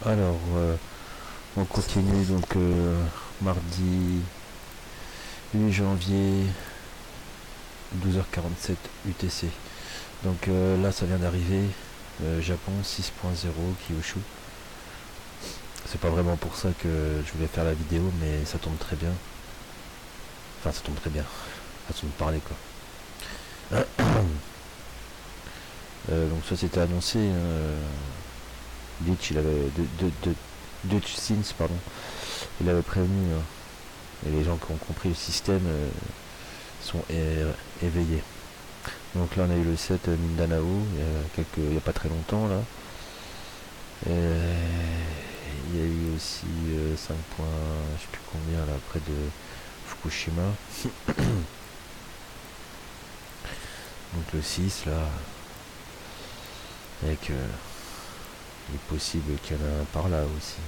Alors, on continue donc mardi 8 janvier 12h47 UTC. Donc là, ça vient d'arriver. Japon 6.0 Kyushu. C'est pas vraiment pour ça que je voulais faire la vidéo, mais ça tombe très bien. Enfin, ça tombe très bien. Façon de parler, quoi. Donc ça c'était annoncé. Ditch, il avait Dutch Sins, pardon. Il avait prévenu. Et les gens qui ont compris le système sont éveillés. Donc là on a eu le set Mindanao il y a pas très longtemps là. Il y a eu aussi 5 points, je sais plus combien là, près de Fukushima. Donc le 6 là, avec il est possible qu'il y en ait un par là aussi.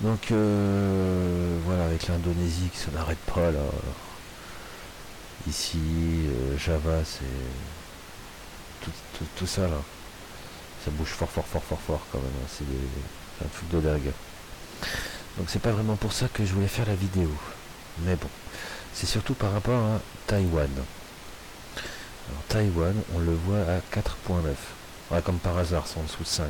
Donc voilà, avec l'Indonésie qui ça n'arrête pas là. Ici, Java, c'est tout ça là. Ça bouge fort quand même. C'est un truc de dingue. Donc c'est pas vraiment pour ça que je voulais faire la vidéo. Mais bon, c'est surtout par rapport à Taïwan. Alors Taïwan, on le voit à 4.9. Voilà, comme par hasard, c'est en dessous de 5.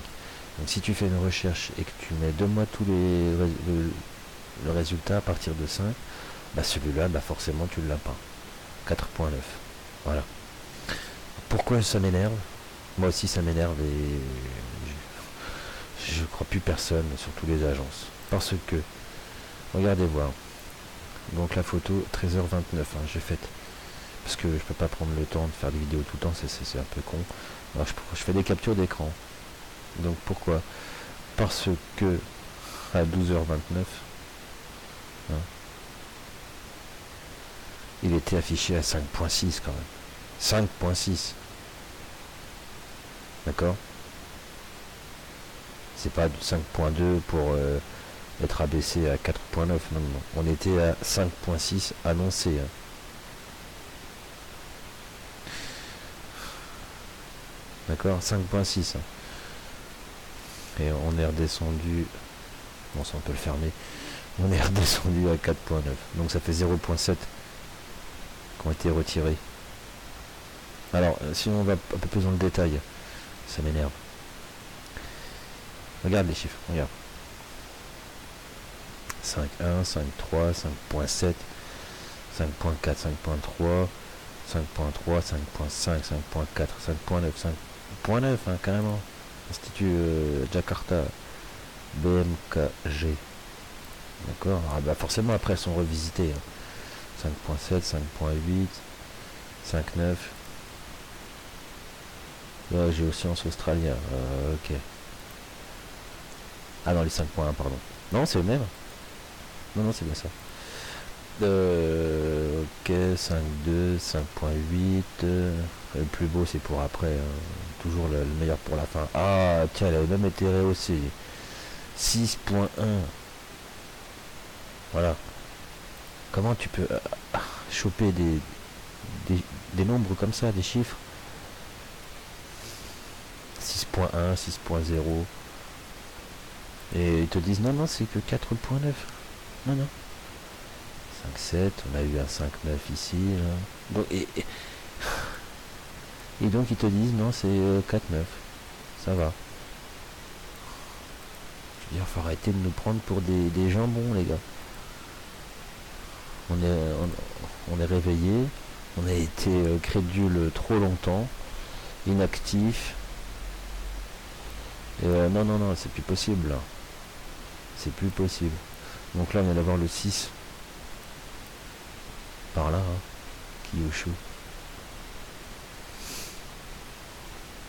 Donc si tu fais une recherche et que tu mets 2 mois tous le résultat à partir de 5, bah celui-là, bah forcément tu ne l'as pas. 4.9. Voilà. Pourquoi ça m'énerve? Moi aussi ça m'énerve et je crois plus personne, surtout les agences. Parce que, regardez voir. Donc la photo 13h29, j'ai faite. Parce que je peux pas prendre le temps de faire des vidéos tout le temps, c'est un peu con. Alors je fais des captures d'écran. Donc pourquoi? Parce que à 12h29, il était affiché à 5.6 quand même. 5.6. D'accord? C'est pas 5.2 pour être abaissé à 4.9. Non. On était à 5.6 annoncé. D'accord? 5.6. Et on est redescendu. Bon, ça on peut le fermer. On est redescendu à 4.9. Donc ça fait 0.7 qui ont été retirés. Alors, si on va un peu plus dans le détail, ça m'énerve. Regarde les chiffres, regarde. 5.1, 5.3, 5.7, 5.4, 5.3, 5.3, 5.5, 5.4, 5.9, 5.9 carrément. Institut Jakarta, BMKG. D'accord. Ah bah forcément après elles sont revisitées. 5.7, 5.8, 5.9. Là j'ai aussi en australien. Ok. Ah non, les 5.1 pardon. Non, c'est le même. Non, c'est bien ça. Ok, 5.2, 5.8. Le plus beau c'est pour après. Toujours le meilleur pour la fin. Ah tiens, elle avait même été rehaussée. 6.1. Voilà. Comment tu peux choper des nombres comme ça, des chiffres? 6.1, 6.0. Et ils te disent non, c'est que 4.9. Non. 5.7, on a eu un 5.9 ici. Là. Donc, et donc ils te disent non, c'est 4.9. Ça va. Je veux dire, faut arrêter de nous prendre pour des jambons, les gars. On est réveillés, on a été crédule trop longtemps, inactif. Et non, c'est plus possible là. C'est plus possible. Donc là on vient d'avoir le 6. Par là, Kyushu.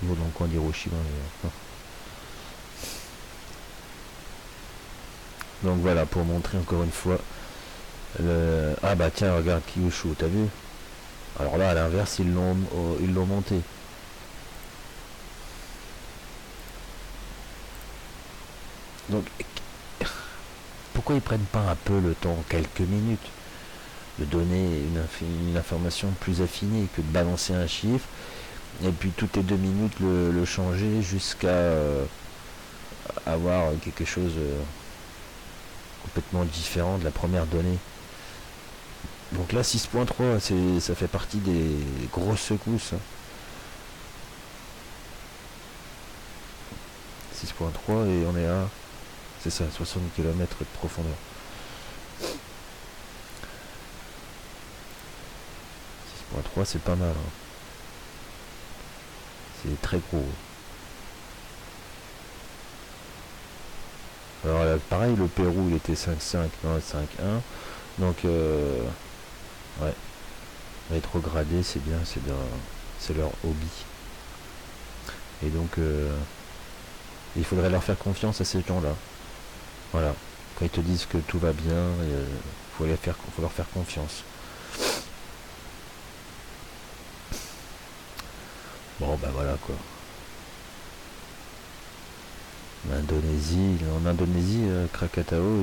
Dans le coin d'Hiroshima. Donc voilà, pour montrer encore une fois ah bah tiens, regarde Kyushu, t'as vu? Alors là à l'inverse ils l'ont monté. Donc pourquoi ils prennent pas un peu le temps, quelques minutes, de donner une information plus affinée que de balancer un chiffre et puis toutes les 2 minutes le changer jusqu'à avoir quelque chose complètement différent de la première donnée. Donc là 6.3 ça fait partie des grosses secousses. 6.3 et on est à, c'est ça, 60 km de profondeur. 6.3 c'est pas mal, hein. C'est très gros. Alors là, pareil, le Pérou il était 5.5, non 5.1. Donc ouais, rétrogradé c'est bien, c'est leur hobby. Et donc il faudrait leur faire confiance à ces gens-là. Voilà. Quand ils te disent que tout va bien, faut leur faire confiance. Bon bah voilà quoi. En Indonésie, Krakatau,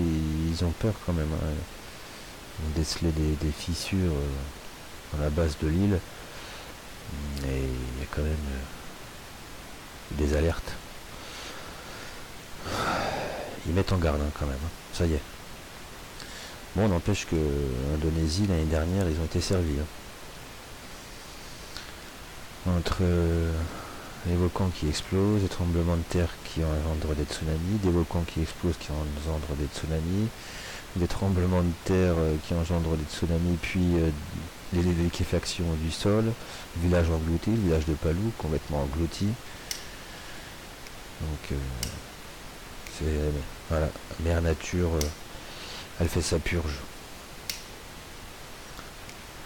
ils ont peur quand même, hein. Ils ont décelé des fissures dans la base de l'île. Et il y a quand même des alertes. Ils mettent en garde, hein, quand même, hein. Ça y est. Bon, n'empêche que l'Indonésie, l'année dernière, ils ont été servis, hein. Entre les volcans qui explosent, des tremblements de terre qui engendrent des tsunamis, des volcans qui explosent qui engendrent des tsunamis, des tremblements de terre qui engendrent des tsunamis, puis les liquéfactions du sol, le village englouti, le village de Palu complètement englouti. Donc c'est voilà, mère nature, elle fait sa purge.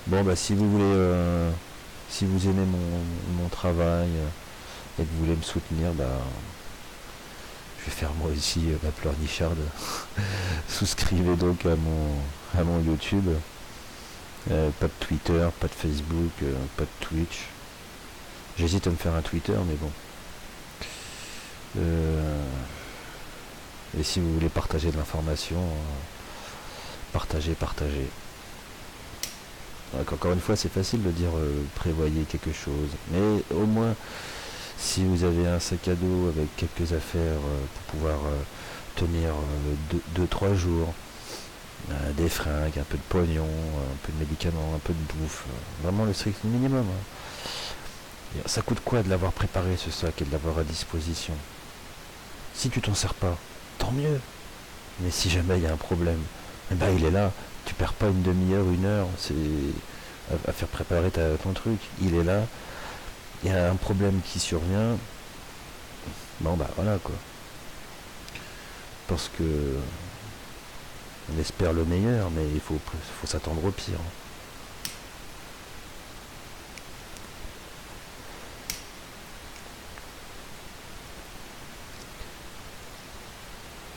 Bon bah si vous voulez, si vous aimez mon travail et que vous voulez me soutenir, bah je vais faire moi aussi ma pleurnicharde. Souscrivez donc à mon YouTube. Pas de Twitter, pas de Facebook, pas de Twitch. J'hésite à me faire un Twitter, mais bon. Et si vous voulez partager de l'information, partagez. Donc, encore une fois, c'est facile de dire prévoyez quelque chose, mais au moins, si vous avez un sac à dos avec quelques affaires pour pouvoir tenir 2-3 jours, des fringues, un peu de pognon, un peu de médicaments, un peu de bouffe, vraiment le strict minimum, hein. Ça coûte quoi de l'avoir préparé ce sac et de l'avoir à disposition? Si tu t'en sers pas, tant mieux. Mais si jamais il y a un problème, eh ben il est là. Tu perds pas une demi-heure, une heure, c'est à faire préparer ton truc. Il est là. Il y a un problème qui survient. Bon bah voilà quoi. Parce que on espère le meilleur, mais il faut s'attendre au pire.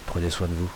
Prenez soin de vous.